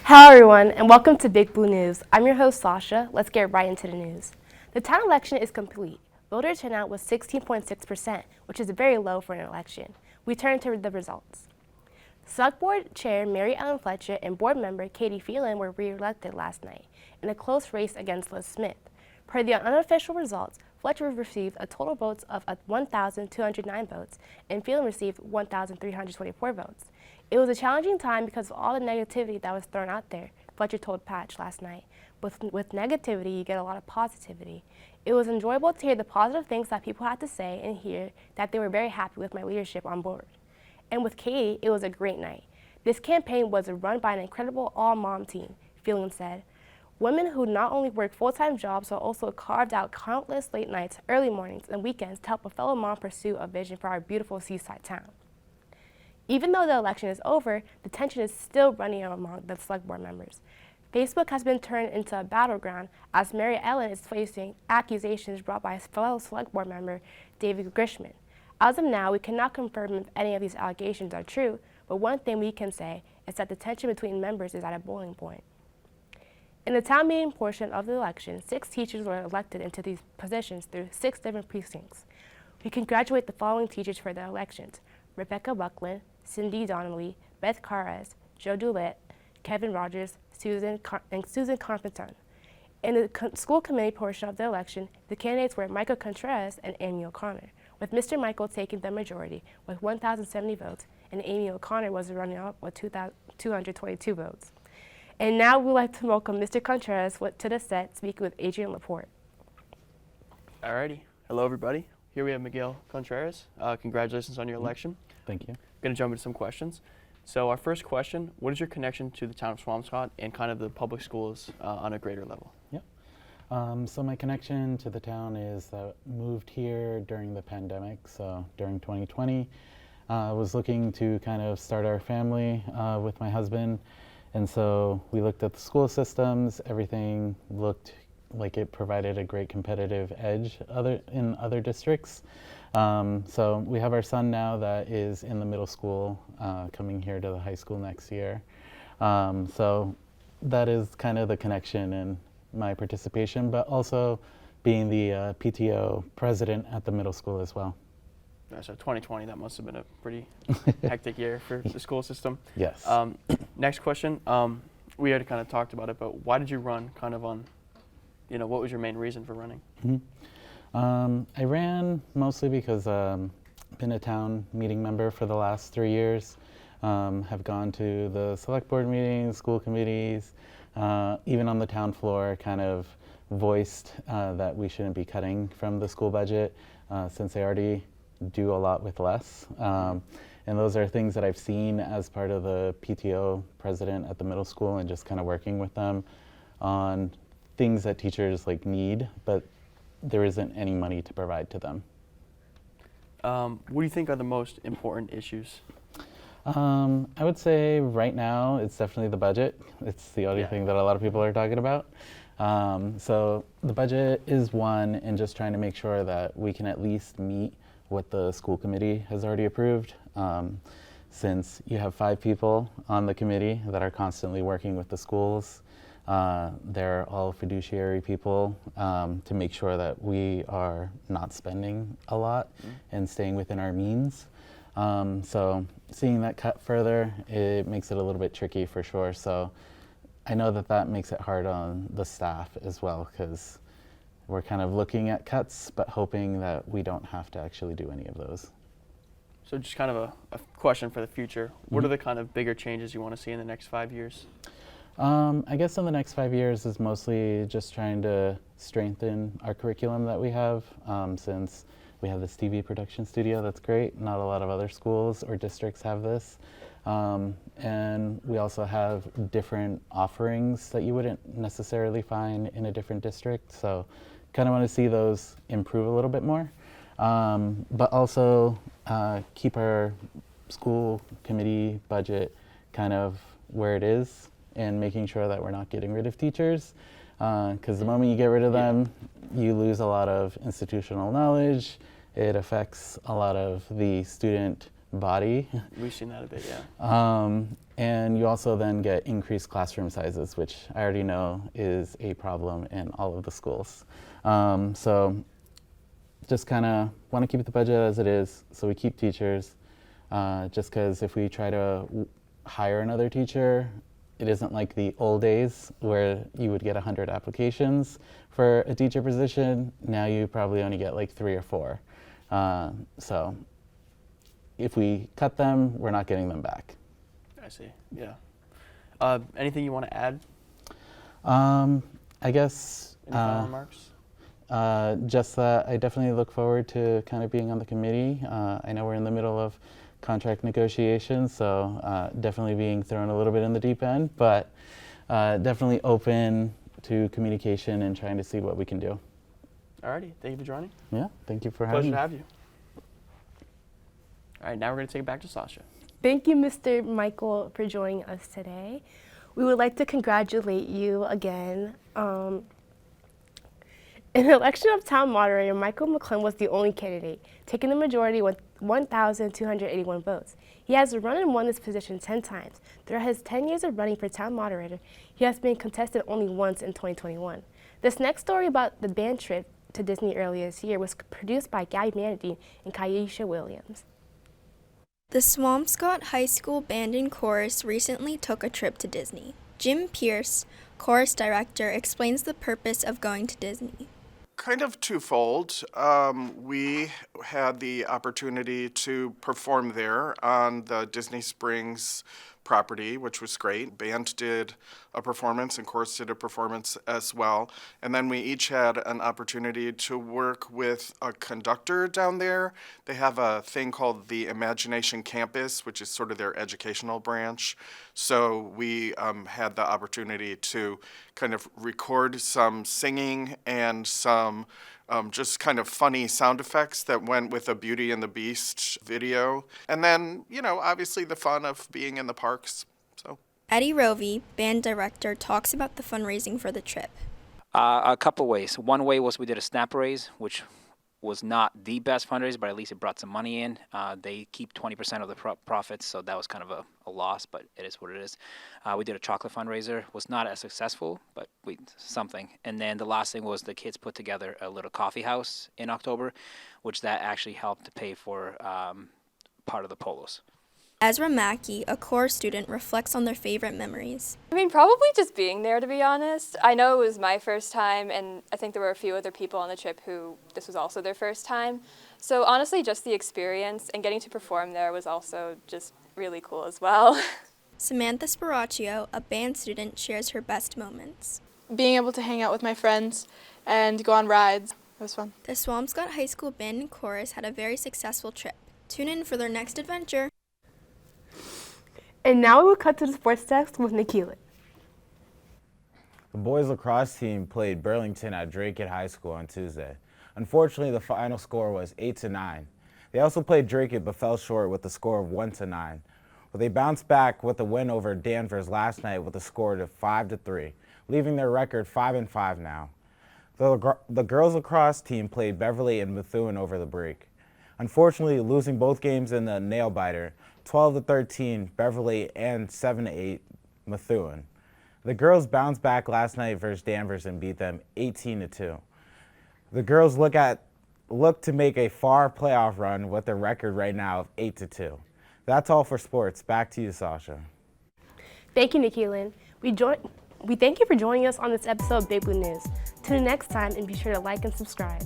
Hello everyone, and welcome to Big Blue News. I'm your host Sasha. Let's get right into the news. The town election is complete. Voter turnout was 16.6%, which is very low for an election. We turn to the results. Select Board Chair Mary Ellen Fletcher and Board Member Katie Phelan were re-elected last night in a close race against Liz Smith. Per the unofficial results, Fletcher received a total votes of 1,209 votes, and Phelan received 1,324 votes. It was a challenging time because of all the negativity that was thrown out there, Fletcher told Patch last night. With negativity, you get a lot of positivity. It was enjoyable to hear the positive things that people had to say and hear that they were very happy with my leadership on board. And with Katie, it was a great night. This campaign was run by an incredible all-mom team, Phelan said. Women who not only work full-time jobs but also carved out countless late nights, early mornings, and weekends to help a fellow mom pursue a vision for our beautiful seaside town. Even though the election is over, the tension is still running among the Select Board members. Facebook has been turned into a battleground as Mary Ellen is facing accusations brought by fellow Select Board member David Grishman. As of now, we cannot confirm if any of these allegations are true, but one thing we can say is that the tension between members is at a boiling point. In the town meeting portion of the election, 6 teachers were elected into these positions through 6 different precincts. We congratulate the following teachers for their elections: Rebecca Buckland, Cindy Donnelly, Beth Carras, Joe Dulett, Kevin Rogers, and Susan Carpenter. In the school committee portion of the election, the candidates were Miguel Contreras and Amy O'Connor, with Mr. Michael taking the majority with 1,070 votes, and Amy O'Connor was running up with 222 votes. And now we'd like to welcome Mr. Contreras to the set, speaking with Adrian Laporte. Alrighty. Hello, everybody. Here we have Miguel Contreras. Congratulations on your election. Thank you. Going to jump into some questions. So our first question, what is your connection to the town of Swampscott and kind of the public schools on a greater level? Yep. So my connection to the town is that I moved here during the pandemic, so during 2020. I was looking to kind of start our family with my husband, and so we looked at the school systems. Everything looked like it provided a great competitive edge in other districts. So we have our son now that is in the middle school, coming here to the high school next year. So that is kind of the connection and my participation, but also being the PTO president at the middle school as well. So 2020, that must have been a pretty hectic year for the school system. Yes. Next question, we already kind of talked about it, but why did you run kind of on, what was your main reason for running? Mm-hmm. I ran mostly because I've been a town meeting member for the last 3 years, have gone to the select board meetings, school committees, even on the town floor kind of voiced that we shouldn't be cutting from the school budget since they already do a lot with less. And those are things that I've seen as part of the PTO president at the middle school and just kind of working with them on things that teachers need, but there isn't any money to provide to them. What do you think are the most important issues? I would say right now it's definitely the budget. It's the only thing that a lot of people are talking about. So the budget is one, and just trying to make sure that we can at least meet what the school committee has already approved. Since you have 5 people on the committee that are constantly working with the schools, they're all fiduciary people to make sure that we are not spending a lot and staying within our means. So seeing that cut further, it makes it a little bit tricky for sure. So I know that makes it hard on the staff as well, because we're kind of looking at cuts, but hoping that we don't have to actually do any of those. So just kind of a question for the future. What are the kind of bigger changes you want to see in the next 5 years? I guess in the next 5 years is mostly just trying to strengthen our curriculum that we have, since we have this TV production studio that's great. Not a lot of other schools or districts have this. And we also have different offerings that you wouldn't necessarily find in a different district. So kind of want to see those improve a little bit more. But also keep our school committee budget kind of where it is, and making sure that we're not getting rid of teachers, because the moment you get rid of them, you lose a lot of institutional knowledge. It affects a lot of the student body. We've seen that a bit, yeah. And you also then get increased classroom sizes, which I already know is a problem in all of the schools. So just kind of want to keep the budget as it is, so we keep teachers, just because if we try to hire another teacher, it isn't like the old days where you would get 100 applications for a teacher position. Now you probably only get like 3 or 4. So if we cut them, we're not getting them back. I see, yeah. Anything you want to add? I guess Any final remarks? just that I definitely look forward to kind of being on the committee. I know we're in the middle of contract negotiations, so definitely being thrown a little bit in the deep end, but definitely open to communication and trying to see what we can do. Alrighty, thank you for joining. Yeah, thank you for Pleasure having to me. have you. All right, now we're going to take it back to Sasha. Thank you, Mr. Michael, for joining us today. We would like to congratulate you again. In the election of town moderator, Michael McClellan was the only candidate, taking the majority with 1,281 votes. He has run and won this position 10 times. Throughout his 10 years of running for town moderator, he has been contested only once in 2021. This next story about the band trip to Disney earlier this year was produced by Gabby Manadine and Kaisha Williams. The Swampscott High School Band and Chorus recently took a trip to Disney. Jim Pierce, chorus director, explains the purpose of going to Disney. Kind of twofold. We had the opportunity to perform there on the Disney Springs property, which was great. Band did a performance and chorus did a performance as well. And then we each had an opportunity to work with a conductor down there. They have a thing called the Imagination Campus, which is sort of their educational branch. So we had the opportunity to kind of record some singing and some just kind of funny sound effects that went with a Beauty and the Beast video. And then, you know, obviously the fun of being in the parks. So Eddie Rovey, band director, talks about the fundraising for the trip. A couple ways. One way was we did a snap raise, which was not the best fundraiser, but at least it brought some money in. They keep 20% of the profits, so that was kind of a loss, but it is what it is. We did a chocolate fundraiser. Was not as successful, but something. And then the last thing was the kids put together a little coffee house in October, which that actually helped to pay for part of the polos. Ezra Mackey, a core student, reflects on their favorite memories. I mean, probably just being there, to be honest. I know it was my first time, and I think there were a few other people on the trip who this was also their first time. So honestly, just the experience and getting to perform there was also just really cool as well. Samantha Sparaccio, a band student, shares her best moments. Being able to hang out with my friends and go on rides. It was fun. The Swampscott High School Band and Chorus had a very successful trip. Tune in for their next adventure. And now we will cut to the sports desk with Nikhil. The boys lacrosse team played Burlington at Drake High School on Tuesday. Unfortunately, the final score was 8-9. They also played Drake but fell short with a score of 1-9. But they bounced back with a win over Danvers last night with a score of 5-3, leaving their record 5-5 now. The girls lacrosse team played Beverly and Methuen over the break. Unfortunately, losing both games in the nail-biter, 12-13 Beverly and 7-8 Methuen. The girls bounced back last night versus Danvers and beat them 18-2. The girls look to make a far playoff run with their record right now of 8-2. That's all for sports. Back to you, Sasha. Thank you, Nikhil. We thank you for joining us on this episode of Big Blue News. Tune in next time and be sure to like and subscribe.